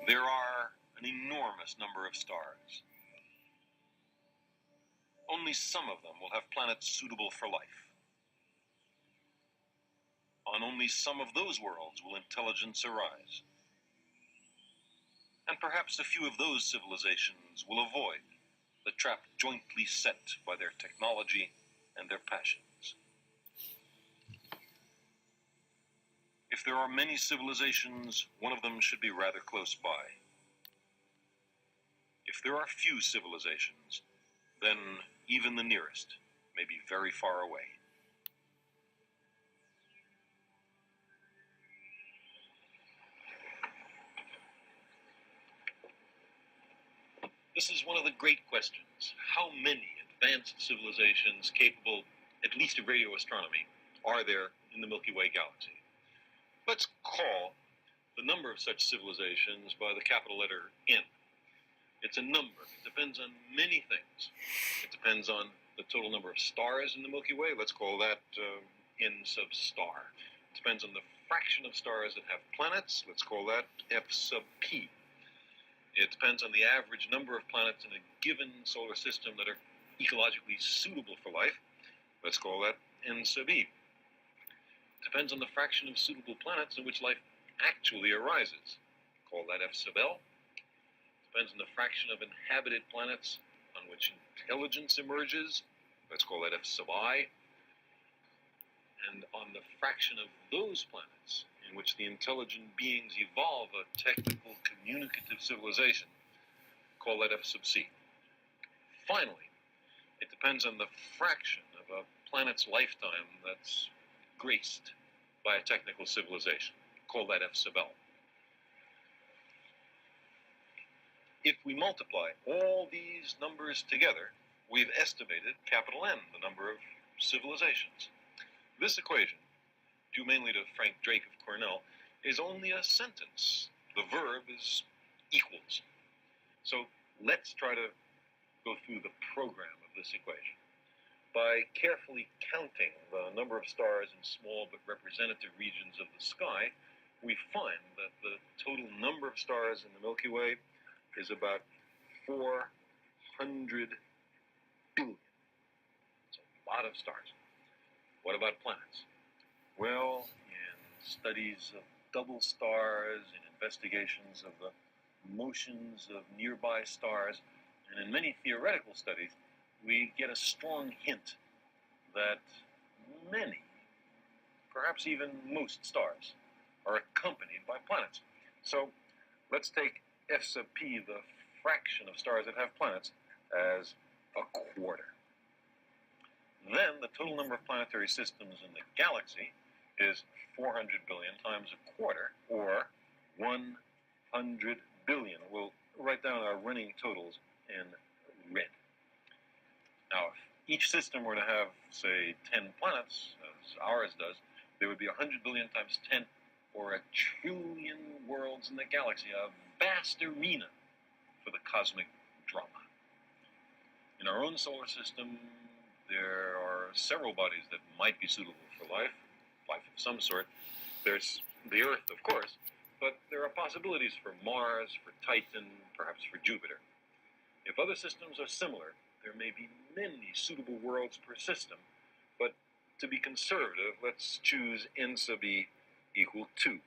There are an enormous number of stars. Only some of them will have planets suitable for life. On only some of those worlds will intelligence arise. And perhaps a few of those civilizations will avoid the trap jointly set by their technology and their passions. If there are many civilizations, one of them should be rather close by. If there are few civilizations, then even the nearest may be very far away. This is one of the great questions. How many advanced civilizations capable, at least of radio astronomy, are there in the Milky Way galaxy? Let's call the number of such civilizations by the capital letter N. It's a number. It depends on many things. It depends on the total number of stars in the Milky Way. Let's call that N sub star. It depends on the fraction of stars that have planets. Let's call that F sub p. It depends on the average number of planets in a given solar system that are ecologically suitable for life. Let's call that N sub e. It depends on the fraction of suitable planets in which life actually arises. Call that F sub L. It depends on the fraction of inhabited planets on which intelligence emerges. Let's call that F sub I. And on the fraction of those planets in which the intelligent beings evolve a technical communicative civilization. Call that F sub C. Finally, it depends on the fraction of a planet's lifetime that's graced by a technical civilization. Call that F sub L. If we multiply all these numbers together, we've estimated capital N, the number of civilizations. This equation, due mainly to Frank Drake of Cornell, is only a sentence. The verb is equals. So let's try to go through the program of this equation. By carefully counting the number of stars in small but representative regions of the sky, we find that the total number of stars in the Milky Way is about 400 billion. It's a lot of stars. What about planets? Well, in studies of double stars, in investigations of the motions of nearby stars, and in many theoretical studies, we get a strong hint that many, perhaps even most stars, are accompanied by planets. So let's take F sub p, the fraction of stars that have planets, as a quarter. Then the total number of planetary systems in the galaxy is 400 billion times a quarter, or 100 billion. We'll write down our running totals in red. Now, if each system were to have, say, 10 planets, as ours does, there would be 100 billion times 10, or 1 trillion worlds in the galaxy, a vast arena for the cosmic drama. In our own solar system, there are several bodies that might be suitable for life of some sort. There's the Earth, of course, but there are possibilities for Mars, for Titan, perhaps for Jupiter. If other systems are similar, there may be many suitable worlds per system, but to be conservative, let's choose N sub e equal 2.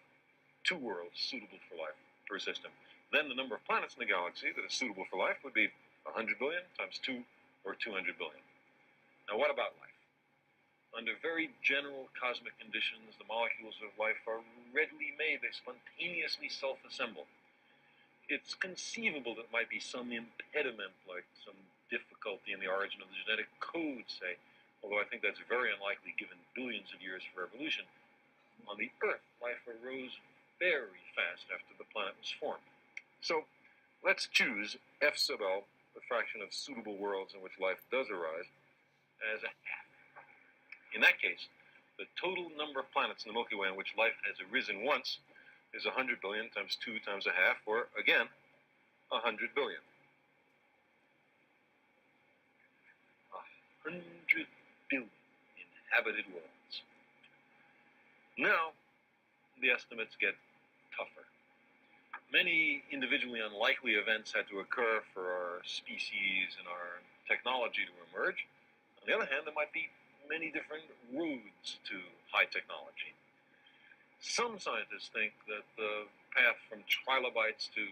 2 worlds suitable for life per system. Then the number of planets in the galaxy that is suitable for life would be 100 billion times 2, or 200 billion. Now, what about life? Under very general cosmic conditions, the molecules of life are readily made. They spontaneously self-assemble. It's conceivable that might be some impediment, like some difficulty in the origin of the genetic code, say, although I think that's very unlikely given billions of years of evolution. On the Earth, life arose very fast after the planet was formed. So let's choose F sub L, the fraction of suitable worlds in which life does arise, as a half. In that case, the total number of planets in the Milky Way in which life has arisen once is 100 billion times 2 times a half, or, again, 100 billion. 100 billion inhabited worlds. Now, the estimates get tougher. Many individually unlikely events had to occur for our species and our technology to emerge. On the other hand, there might be many different roads to high technology. Some scientists think that the path from trilobites to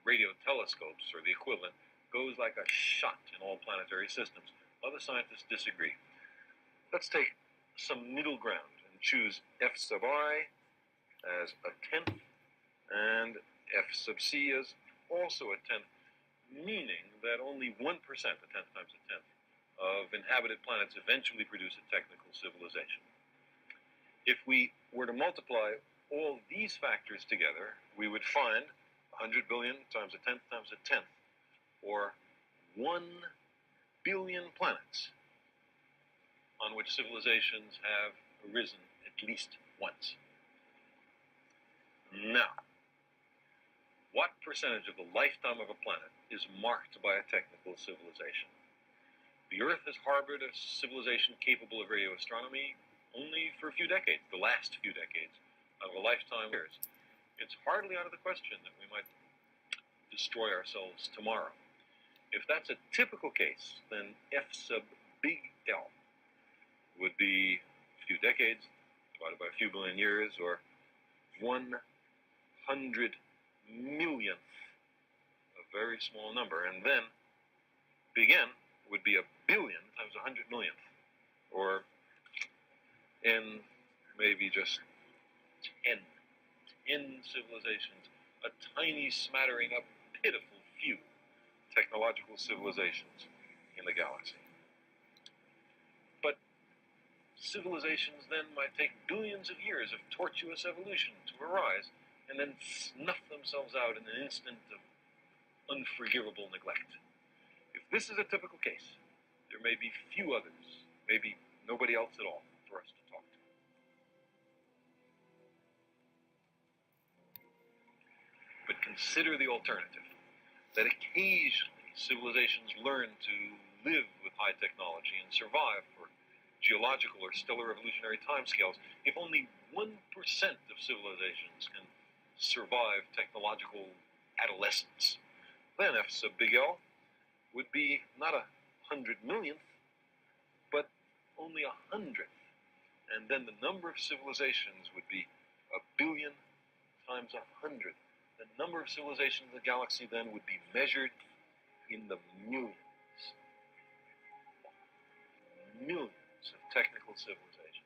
radio telescopes, or the equivalent, goes like a shot in all planetary systems. Other scientists disagree. Let's take some middle ground and choose F sub I as a tenth and F sub C as also a tenth, meaning that only 1%, a tenth times a tenth, of inhabited planets eventually produce a technical civilization. If we were to multiply all these factors together, we would find 100 billion times a tenth, or 1 billion planets on which civilizations have arisen at least once. Now, what percentage of the lifetime of a planet is marked by a technical civilization? The Earth has harbored a civilization capable of radio astronomy only for a few decades, the last few decades of a lifetime of years. It's hardly out of the question that we might destroy ourselves tomorrow. If that's a typical case, then F sub big L would be a few decades divided by a few billion years, or 100 millionth, a very small number. And then big N would be a billion times 100 millionth, or N maybe just 10 civilizations, a tiny smattering, a pitiful few technological civilizations in the galaxy. But civilizations then might take billions of years of tortuous evolution to arise and then snuff themselves out in an instant of unforgivable neglect. If this is a typical case, there may be few others, maybe nobody else at all for us to talk to. But consider the alternative, that occasionally civilizations learn to live with high technology and survive for geological or stellar evolutionary timescales. If only 1% of civilizations can survive technological adolescence, then F sub big L would be not 100 millionth, but only 100th. And then the number of civilizations would be 1 billion times 100. The number of civilizations in the galaxy then would be measured in the millions. Millions of technical civilizations.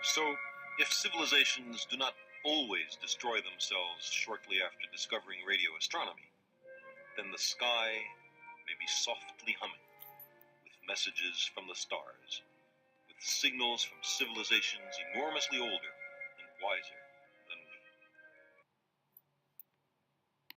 So, if civilizations do not always destroy themselves shortly after discovering radio astronomy, then the sky may be softly humming with messages from the stars, with signals from civilizations enormously older and wiser